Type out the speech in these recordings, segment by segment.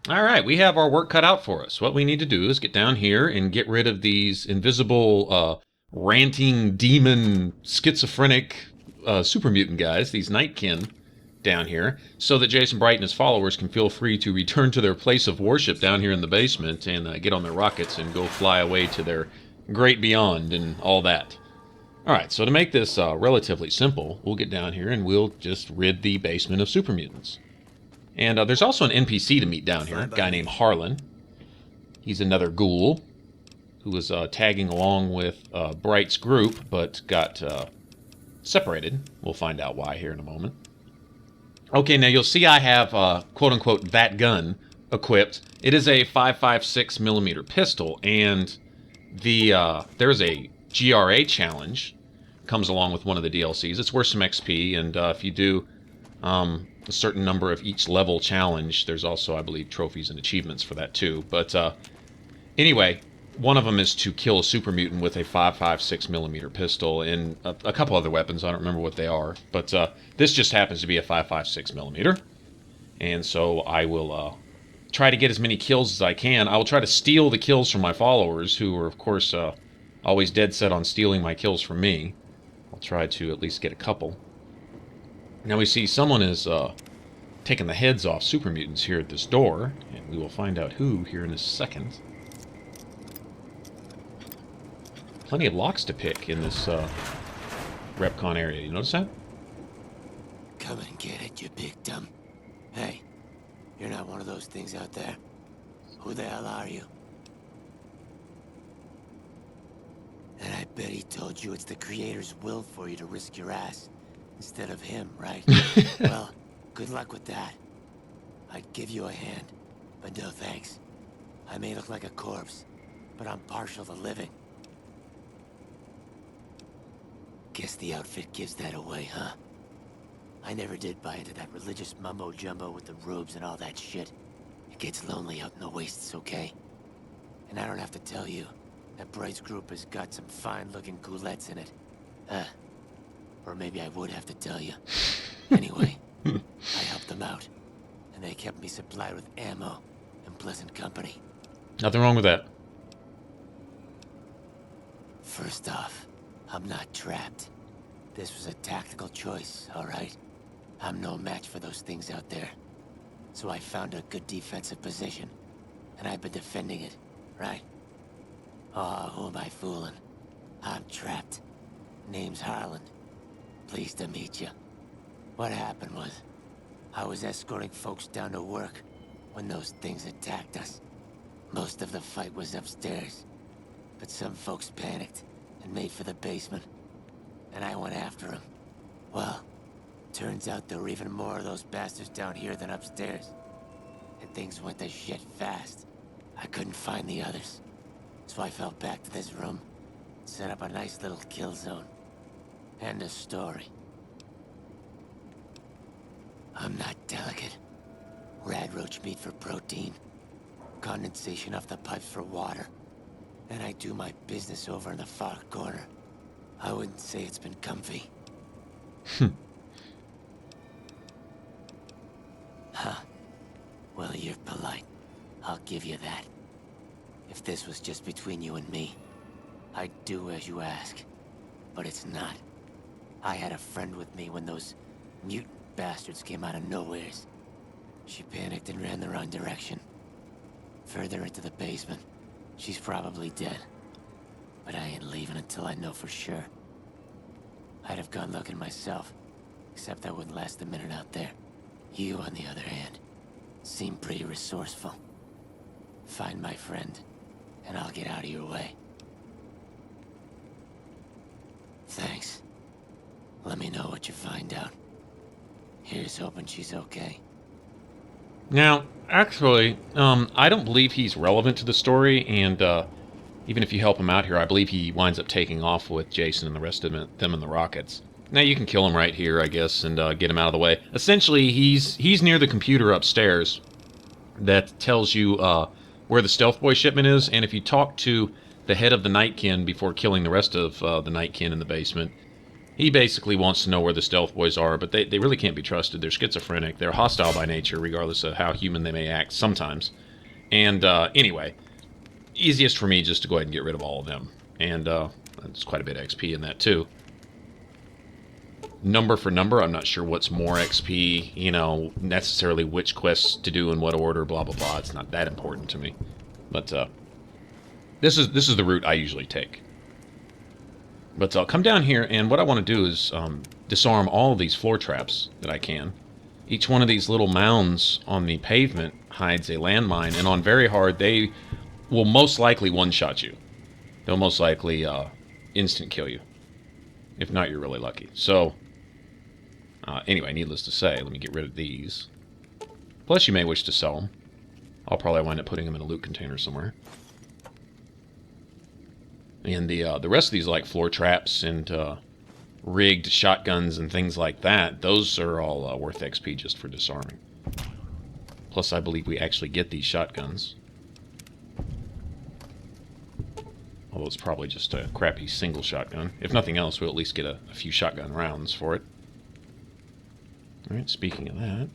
All right, we have our work cut out for us. What we need to do is get down here and get rid of these invisible, ranting, demon, schizophrenic, super mutant guys, these Nightkin down here, so that Jason Bright and his followers can feel free to return to their place of worship down here in the basement and get on their rockets and go fly away to their great beyond and all that. All right, so to make this relatively simple, we'll get down here and we'll just rid the basement of super mutants. And there's also an NPC to meet down here, a guy named Harlan. He's another ghoul who was tagging along with Bright's group, but got separated. We'll find out why here in a moment. Okay, now you'll see I have, quote-unquote, that gun equipped. It is a 5.56 millimeter pistol, and there's a GRA challenge comes along with one of the DLCs. It's worth some XP, and if you do a certain number of each level challenge, there's also, I believe, trophies and achievements for that too. But anyway, one of them is to kill a super mutant with a 5.56 millimeter pistol and a couple other weapons. I don't remember what they are, but this just happens to be a 5.56 millimeter. And so I will try to get as many kills as I can. I will try to steal the kills from my followers, who are, of course, always dead set on stealing my kills from me. I'll try to at least get a couple. Now we see someone is taking the heads off super mutants here at this door, and we will find out who here in a second. Plenty of locks to pick in this Repconn area. You notice that? Come and get it, you big dumb. Hey, you're not one of those things out there. Who the hell are you? And I bet he told you it's the Creator's will for you to risk your ass instead of him, right? Well, good luck with that. I'd give you a hand, but no thanks. I may look like a corpse, but I'm partial to living. Guess the outfit gives that away, huh? I never did buy into that religious mumbo-jumbo with the robes and all that shit. It gets lonely out in the wastes, okay? And I don't have to tell you that Bright's group has got some fine-looking ghoulettes in it. Or maybe I would have to tell you. Anyway, I helped them out, and they kept me supplied with ammo and pleasant company. Nothing wrong with that. First off, I'm not trapped. This was a tactical choice, all right? I'm no match for those things out there. So I found a good defensive position, and I've been defending it, right? Oh, who am I fooling? I'm trapped. Name's Harlan. Pleased to meet you. What happened was, I was escorting folks down to work when those things attacked us. Most of the fight was upstairs, but some folks panicked and made for the basement, and I went after them. Well, turns out there were even more of those bastards down here than upstairs, and things went to shit fast. I couldn't find the others, so I fell back to this room, set up a nice little kill zone. End of story. I'm not delicate. Radroach meat for protein, condensation off the pipes for water, and I do my business over in the far corner. I wouldn't say it's been comfy. Huh. Well, you're polite. I'll give you that. If this was just between you and me, I'd do as you ask. But it's not. I had a friend with me when those mutant bastards came out of nowheres. She panicked and ran the wrong direction. Further into the basement. She's probably dead. But I ain't leaving until I know for sure. I'd have gone looking myself, except I wouldn't last a minute out there. You, on the other hand, seem pretty resourceful. Find my friend, and I'll get out of your way. Thanks. Let me know what you find out. Here's hoping she's okay. Now, actually, I don't believe he's relevant to the story, and even if you help him out here, I believe he winds up taking off with Jason and the rest of them in the rockets. Now, you can kill him right here, I guess, and get him out of the way. Essentially, he's near the computer upstairs that tells you where the Stealth Boy shipment is, and if you talk to the head of the Nightkin before killing the rest of the Nightkin in the basement, He basically wants to know where the stealth boys are, but they really can't be trusted. They're schizophrenic. They're hostile by nature, regardless of how human they may act sometimes. And anyway, easiest for me just to go ahead and get rid of all of them. And there's quite a bit of XP in that, too. Number for number, I'm not sure what's more XP, you know, necessarily which quests to do in what order, blah, blah, blah. It's not that important to me. But this is the route I usually take. But I'll come down here, and what I want to do is disarm all of these floor traps that I can. Each one of these little mounds on the pavement hides a landmine, and on very hard, they will most likely one-shot you. They'll most likely instant kill you. If not, you're really lucky. So, anyway, needless to say, let me get rid of these. Plus, you may wish to sell them. I'll probably wind up putting them in a loot container somewhere. And the rest of these, like floor traps and rigged shotguns and things like that, those are all worth XP just for disarming. Plus, I believe we actually get these shotguns. Although it's probably just a crappy single shotgun. If nothing else, we'll at least get a few shotgun rounds for it. Alright, speaking of that.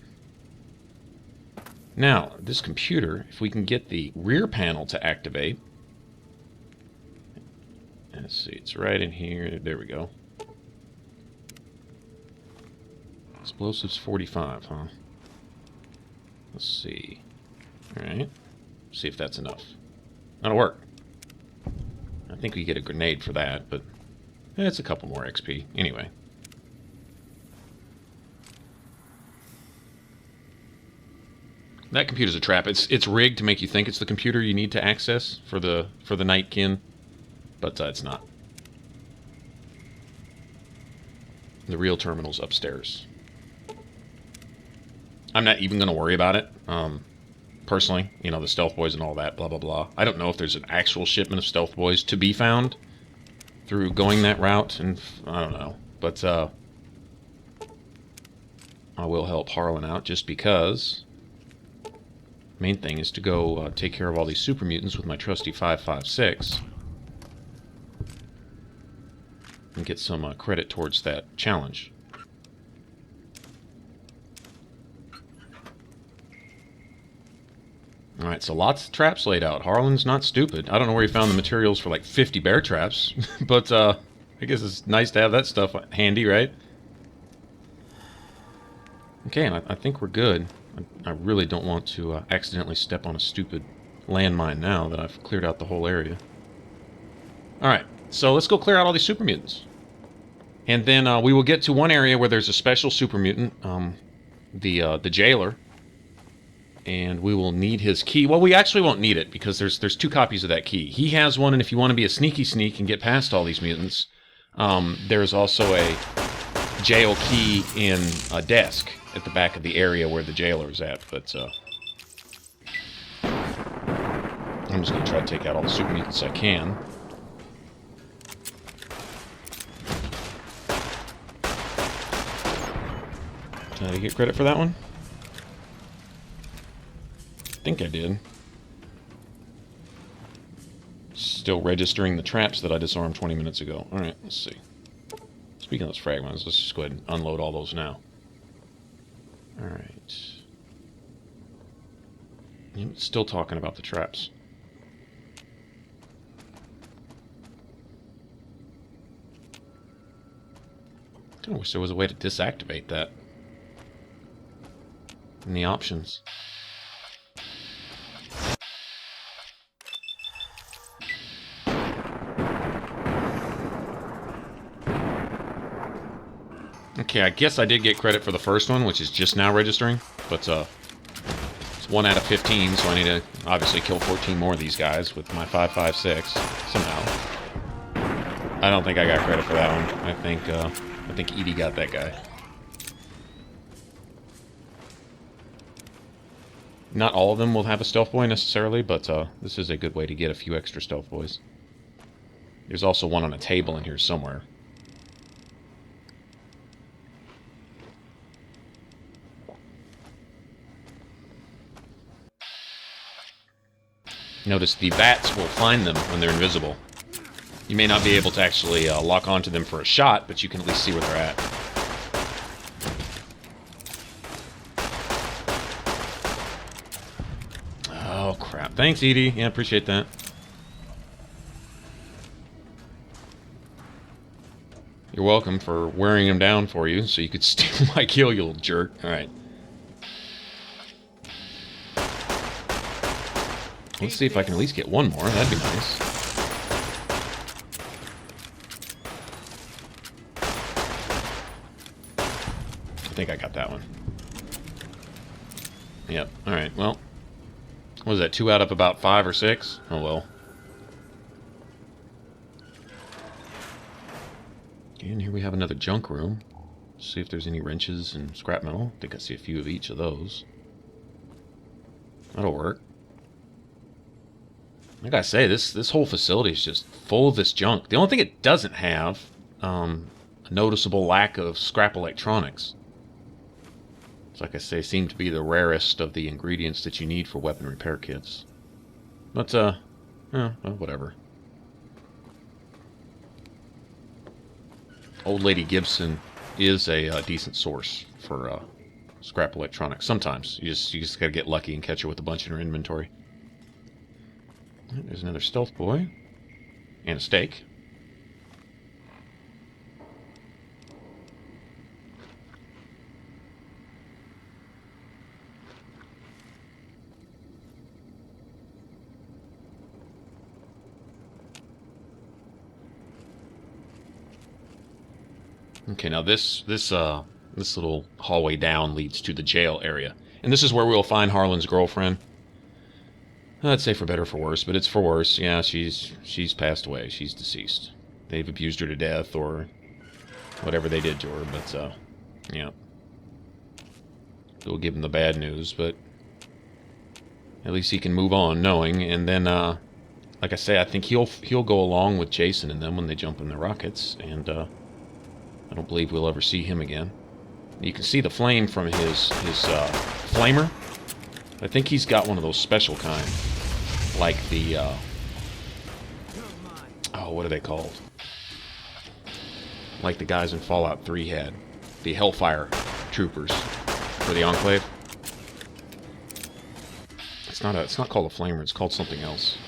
Now, this computer, if we can get the rear panel to activate. Let's see, it's right in here. There we go. Explosives 45, huh? Let's see. Alright. See if that's enough. That'll work. I think we get a grenade for that, but it's a couple more XP. Anyway. That computer's a trap. It's rigged to make you think it's the computer you need to access for the Nightkin, but it's not. The real terminal's upstairs. I'm not even going to worry about it. Personally, you know, the stealth boys and all that, blah, blah, blah. I don't know if there's an actual shipment of stealth boys to be found through going that route, and I don't know. But I will help Harlan out just because. Main thing is to go take care of all these super mutants with my trusty 5.56 and get some credit towards that challenge. Alright, so lots of traps laid out. Harlan's not stupid. I don't know where he found the materials for like 50 bear traps, but I guess it's nice to have that stuff handy, right? Okay, and I think we're good. I really don't want to accidentally step on a stupid landmine now that I've cleared out the whole area. Alright, so let's go clear out all these super mutants. And then we will get to one area where there's a special super mutant, the jailer. And we will need his key. Well, we actually won't need it, because there's 2 copies of that key. He has one, and if you want to be a sneaky sneak and get past all these mutants, there's also a jail key in a desk at the back of the area where the jailer is at. But I'm just going to try to take out all the super mutants I can. Did I get credit for that one? I think I did. Still registering the traps that I disarmed 20 minutes ago. Alright, let's see. Speaking of those fragments, let's just go ahead and unload all those now. Alright. Still talking about the traps. I kind of wish there was a way to deactivate that in the options. Okay, I guess I did get credit for the first one, which is just now registering, but it's 1 out of 15, so I need to obviously kill 14 more of these guys with my 5.56 somehow. I don't think I got credit for that one. I think Edie got that guy. Not all of them will have a stealth boy necessarily, but this is a good way to get a few extra stealth boys. There's also one on a table in here somewhere. Notice the bats will find them when they're invisible. You may not be able to actually lock onto them for a shot, but you can at least see where they're at. Oh, crap. Thanks, Edie. Yeah, appreciate that. You're welcome for wearing him down for you so you could steal my kill, you little jerk. Alright. Let's see if I can at least get one more. That'd be nice. I think I got that one. Yep. Alright, well. What was that? 2 out of about 5 or 6? Oh, well. And here we have another junk room. Let's see if there's any wrenches and scrap metal. I think I see a few of each of those. That'll work. I gotta say, this whole facility is just full of this junk. The only thing it doesn't have, a noticeable lack of scrap electronics. It's like I say, seem to be the rarest of the ingredients that you need for weapon repair kits. But, well, whatever. Old Lady Gibson is a decent source for scrap electronics. Sometimes you just gotta get lucky and catch her with a bunch in her inventory. There's another stealth boy and a steak. Okay, now this little hallway down leads to the jail area. And this is where we'll find Harlan's girlfriend. I'd say for better or for worse, but it's for worse. Yeah, she's passed away. She's deceased. They've abused her to death or whatever they did to her, but yeah. We'll give him the bad news, but at least he can move on knowing, and then like I say, I think he'll go along with Jason and them when they jump in the rockets, and I don't believe we'll ever see him again. You can see the flame from his flamer. I think he's got one of those special kind. Like the, oh, what are they called? Like the guys in Fallout 3 had. The Hellfire Troopers. For the Enclave. It's not called a flamer, it's called something else.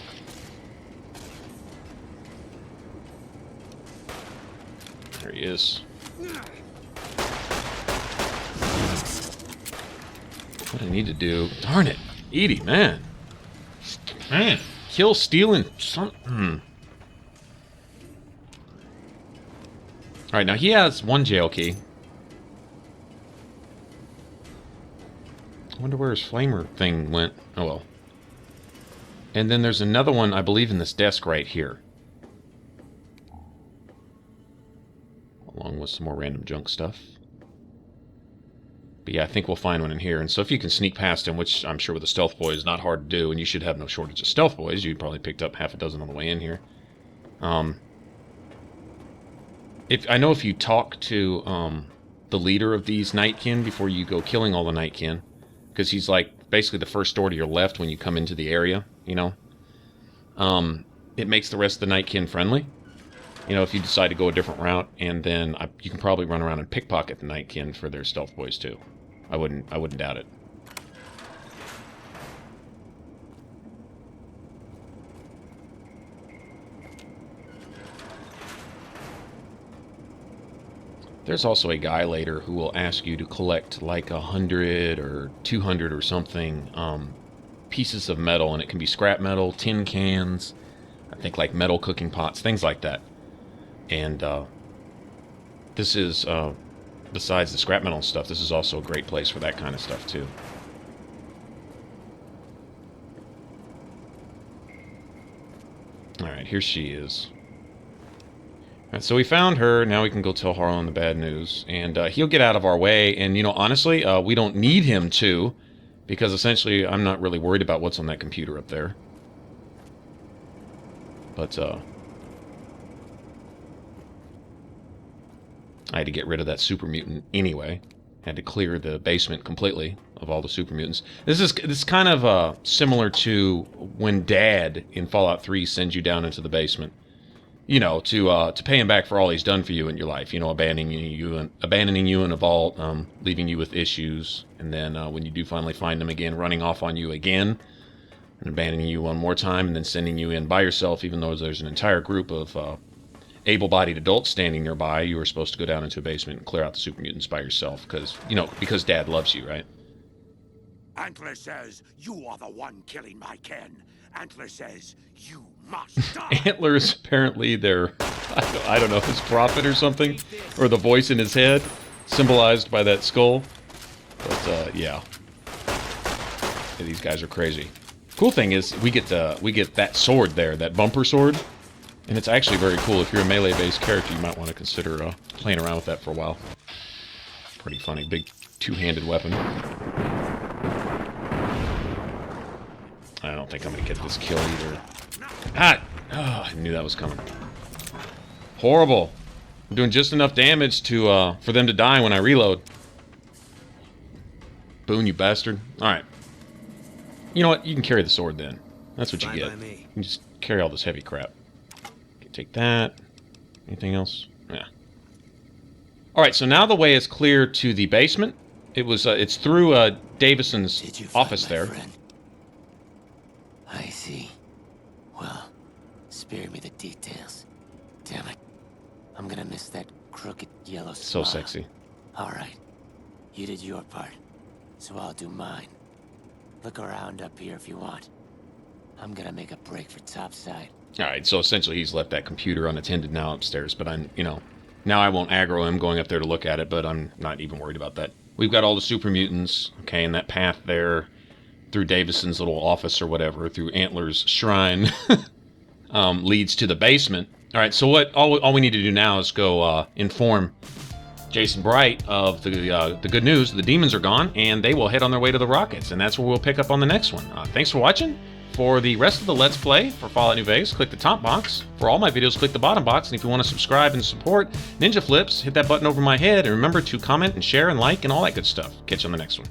There he is. What I need to do... Darn it! Edie, man! Man! Kill, stealing... Alright, now he has one jail key. I wonder where his flamer thing went. Oh well. And then there's another one, I believe, in this desk right here. Along with some more random junk stuff. But yeah, I think we'll find one in here. And so if you can sneak past him, which I'm sure with a stealth boy is not hard to do, and you should have no shortage of stealth boys, you probably picked up half a dozen on the way in here. I know if you talk to the leader of these Nightkin before you go killing all the Nightkin, because he's like basically the first door to your left when you come into the area, you know, it makes the rest of the Nightkin friendly. You know, if you decide to go a different route, and then you can probably run around and pickpocket the Nightkin for their stealth boys too. I wouldn't doubt it. There's also a guy later who will ask you to collect like 100 or 200 or something pieces of metal, and it can be scrap metal, tin cans, I think like metal cooking pots, things like that. And this is, besides the scrap metal stuff, this is also a great place for that kind of stuff too. Alright, here she is. Alright, so we found her, now we can go tell Harlan the bad news. And he'll get out of our way, and you know, honestly, we don't need him to, because essentially I'm not really worried about what's on that computer up there. But, I had to get rid of that super mutant anyway. Had to clear the basement completely of all the super mutants. This is kind of similar to when Dad in Fallout 3 sends you down into the basement. you know, to pay him back for all he's done for you in your life. You know, abandoning you in a vault, leaving you with issues, and then when you do finally find him again, running off on you again, and abandoning you one more time, and then sending you in by yourself, even though there's an entire group of able-bodied adults standing nearby. You were supposed to go down into a basement and clear out the super mutants by yourself, because, you know, because Dad loves you, right? Antler says you are the one killing my kin. Antler says you must die. Antler's apparently their, I don't know, his prophet or something, or the voice in his head, symbolized by that skull. But yeah, these guys are crazy. Cool thing is we get that sword there, that bumper sword, and it's actually very cool. If you're a melee-based character, you might want to consider playing around with that for a while. Pretty funny, big two-handed weapon. I don't think I'm gonna get this kill either. Ah! Oh, I knew that was coming. Horrible. I'm doing just enough damage to for them to die when I reload. Boone, you bastard. Alright. You know what? You can carry the sword then. That's what you get. You can just carry all this heavy crap. Okay, take that. Anything else? Yeah. Alright, so now the way is clear to the basement. It's through Davison's office there. Friend? I see. Well, spare me the details. Damn it. I'm gonna miss that crooked yellow smile. So sexy. Alright. You did your part, so I'll do mine. Look around up here if you want. I'm gonna make a break for topside. Alright, so essentially he's left that computer unattended now upstairs, but I'm, you know, now I won't aggro him going up there to look at it, but I'm not even worried about that. We've got all the super mutants, okay, and that path there through Davison's little office or whatever, through Antler's shrine, leads to the basement. All right, so all we need to do now is go inform Jason Bright of the good news. The demons are gone, and they will head on their way to the rockets, and that's where we'll pick up on the next one. Thanks for watching. For the rest of the Let's Play for Fallout New Vegas, click the top box. For all my videos, click the bottom box, and if you want to subscribe and support Ninja Flips, hit that button over my head, and remember to comment and share and like and all that good stuff. Catch you on the next one.